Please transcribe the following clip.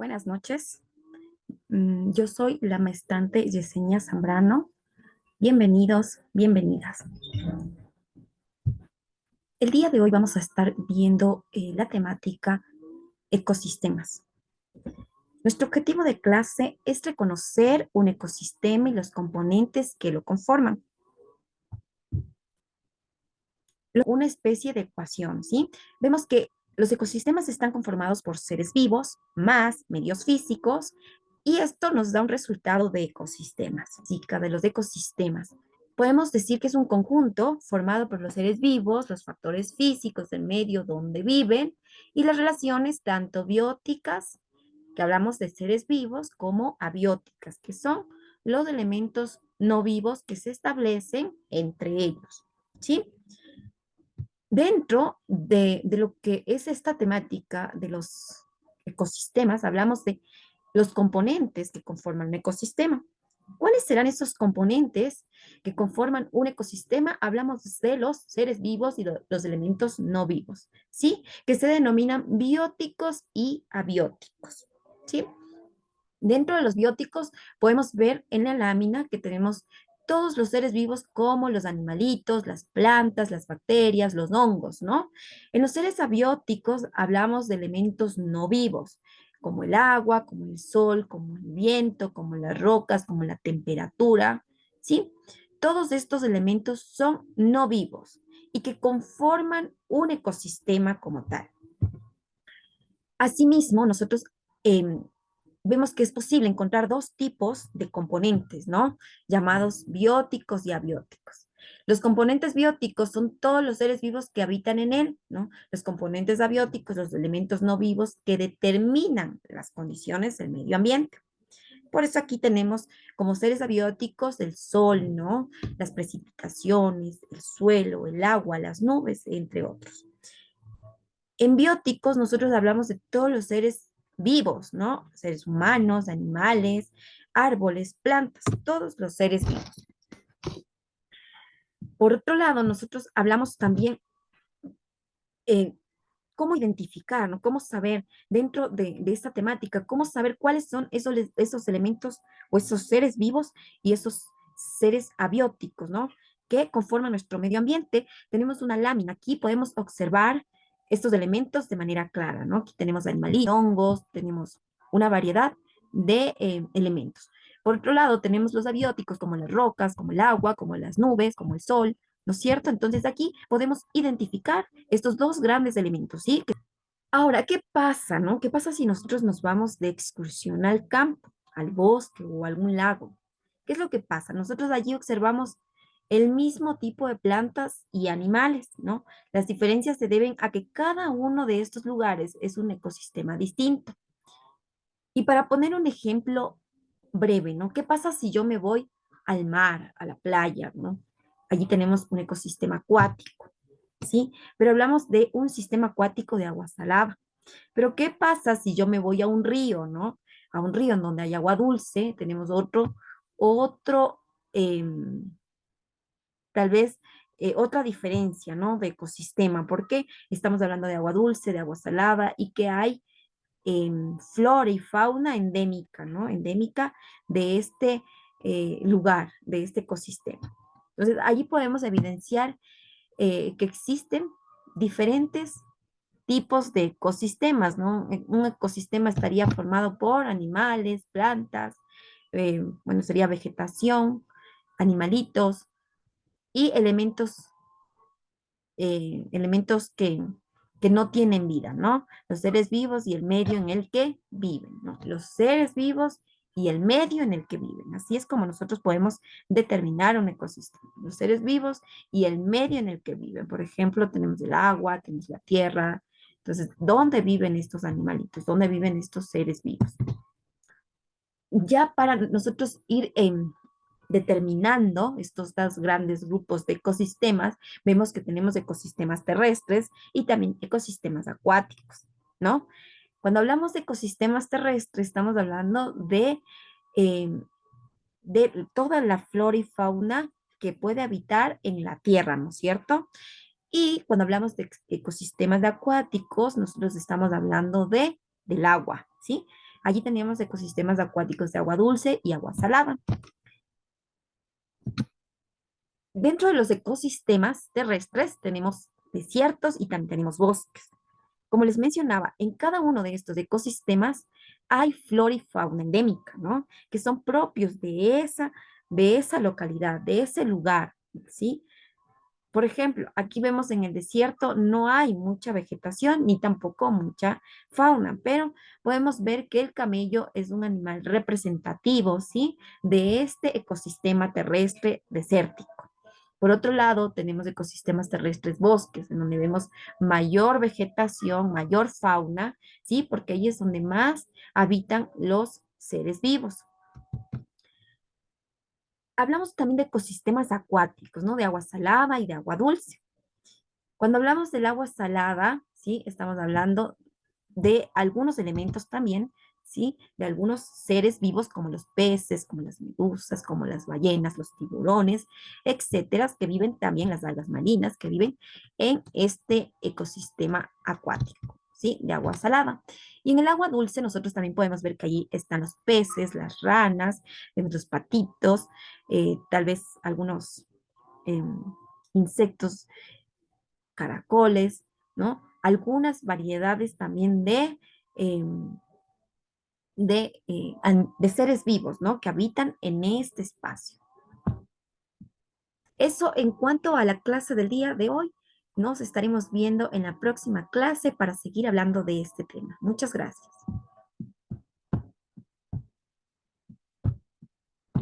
Buenas noches. Yo soy la maestrante Yesenia Zambrano. Bienvenidos, bienvenidas. El día de hoy vamos a estar viendo la temática ecosistemas. Nuestro objetivo de clase es reconocer un ecosistema y los componentes que lo conforman. Una especie de ecuación, ¿sí? Vemos que los ecosistemas están conformados por seres vivos más medios físicos y esto nos da un resultado de ecosistemas, ¿sí? De los ecosistemas. Podemos decir que es un conjunto formado por los seres vivos, los factores físicos del medio donde viven y las relaciones tanto bióticas, que hablamos de seres vivos, como abióticas, que son los elementos no vivos que se establecen entre ellos, ¿sí? Dentro de lo que es esta temática de los ecosistemas, hablamos de los componentes que conforman un ecosistema. ¿Cuáles serán esos componentes que conforman un ecosistema? Hablamos de los seres vivos y los elementos no vivos, ¿sí? Que se denominan bióticos y abióticos, ¿sí? Dentro de los bióticos podemos ver en la lámina que tenemos todos los seres vivos como los animalitos, las plantas, las bacterias, los hongos, ¿no? En los seres abióticos hablamos de elementos no vivos, como el agua, como el sol, como el viento, como las rocas, como la temperatura, ¿sí? Todos estos elementos son no vivos y que conforman un ecosistema como tal. Asimismo, nosotros vemos que es posible encontrar dos tipos de componentes, ¿no? Llamados bióticos y abióticos. Los componentes bióticos son todos los seres vivos que habitan en él, ¿no? Los componentes abióticos, los elementos no vivos que determinan las condiciones del medio ambiente. Por eso aquí tenemos como seres abióticos el sol, ¿no? Las precipitaciones, el suelo, el agua, las nubes, entre otros. En bióticos nosotros hablamos de todos los seres vivos, ¿no? Seres humanos, animales, árboles, plantas, todos los seres vivos. Por otro lado, nosotros hablamos también eh, cómo identificar, ¿no? Cómo saber dentro de esta temática, cómo saber cuáles son esos elementos o esos seres vivos y esos seres abióticos, ¿no? Que conforman nuestro medio ambiente. Tenemos una lámina, aquí podemos observar estos elementos de manera clara, ¿no? Aquí tenemos animalitos, hongos, tenemos una variedad de elementos. Por otro lado, tenemos los abióticos como las rocas, como el agua, como las nubes, como el sol, ¿no es cierto? Entonces aquí podemos identificar estos dos grandes elementos, ¿sí? Ahora, ¿qué pasa, no? ¿Qué pasa si nosotros nos vamos de excursión al campo, al bosque o a algún lago? ¿Qué es lo que pasa? Nosotros allí observamos el mismo tipo de plantas y animales, ¿no? Las diferencias se deben a que cada uno de estos lugares es un ecosistema distinto. Y para poner un ejemplo breve, ¿no? ¿Qué pasa si yo me voy al mar, a la playa, ¿no? Allí tenemos un ecosistema acuático, ¿sí? Pero hablamos de un sistema acuático de agua salada. Pero ¿qué pasa si yo me voy a un río, ¿no? A un río en donde hay agua dulce, tenemos otro, tal vez otra diferencia, ¿no? De ecosistema. ¿Por qué estamos hablando de agua dulce, de agua salada y que hay flora y fauna endémica, ¿no? Endémica de este lugar, de este ecosistema. Entonces, allí podemos evidenciar que existen diferentes tipos de ecosistemas, ¿no? Un ecosistema estaría formado por animales, plantas, bueno, sería vegetación, animalitos y elementos que no tienen vida, ¿no? Los seres vivos y el medio en el que viven, ¿no? Los seres vivos y el medio en el que viven. Así es como nosotros podemos determinar un ecosistema. Los seres vivos y el medio en el que viven. Por ejemplo, tenemos el agua, tenemos la tierra. Entonces, ¿dónde viven estos animalitos? ¿Dónde viven estos seres vivos? Ya para nosotros ir determinando estos dos grandes grupos de ecosistemas, vemos que tenemos ecosistemas terrestres y también ecosistemas acuáticos, ¿no? Cuando hablamos de ecosistemas terrestres, estamos hablando eh, de toda la flora y fauna que puede habitar en la tierra, ¿no es cierto? Y cuando hablamos de ecosistemas de acuáticos, nosotros estamos hablando del agua, ¿sí? Allí teníamos ecosistemas acuáticos de agua dulce y agua salada. Dentro de los ecosistemas terrestres tenemos desiertos y también tenemos bosques. Como les mencionaba, en cada uno de estos ecosistemas hay flora y fauna endémica, ¿no? Que son propios de esa localidad, de ese lugar, ¿sí? Por ejemplo, aquí vemos en el desierto no hay mucha vegetación ni tampoco mucha fauna, pero podemos ver que el camello es un animal representativo, ¿sí? De este ecosistema terrestre desértico. Por otro lado, tenemos ecosistemas terrestres bosques, en donde vemos mayor vegetación, mayor fauna, ¿sí? Porque ahí es donde más habitan los seres vivos. Hablamos también de ecosistemas acuáticos, ¿no? De agua salada y de agua dulce. Cuando hablamos del agua salada, ¿sí? Estamos hablando de algunos elementos también, ¿sí? De algunos seres vivos como los peces, como las medusas, como las ballenas, los tiburones, etcétera, que viven también las algas marinas, que viven en este ecosistema acuático, ¿sí? De agua salada. Y en el agua dulce nosotros también podemos ver que allí están los peces, las ranas, los patitos, tal vez algunos insectos, caracoles, ¿no? Algunas variedades también em, de seres vivos, ¿no? Que habitan en este espacio. Eso en cuanto a la clase del día de hoy. Nos estaremos viendo en la próxima clase para seguir hablando de este tema. Muchas gracias.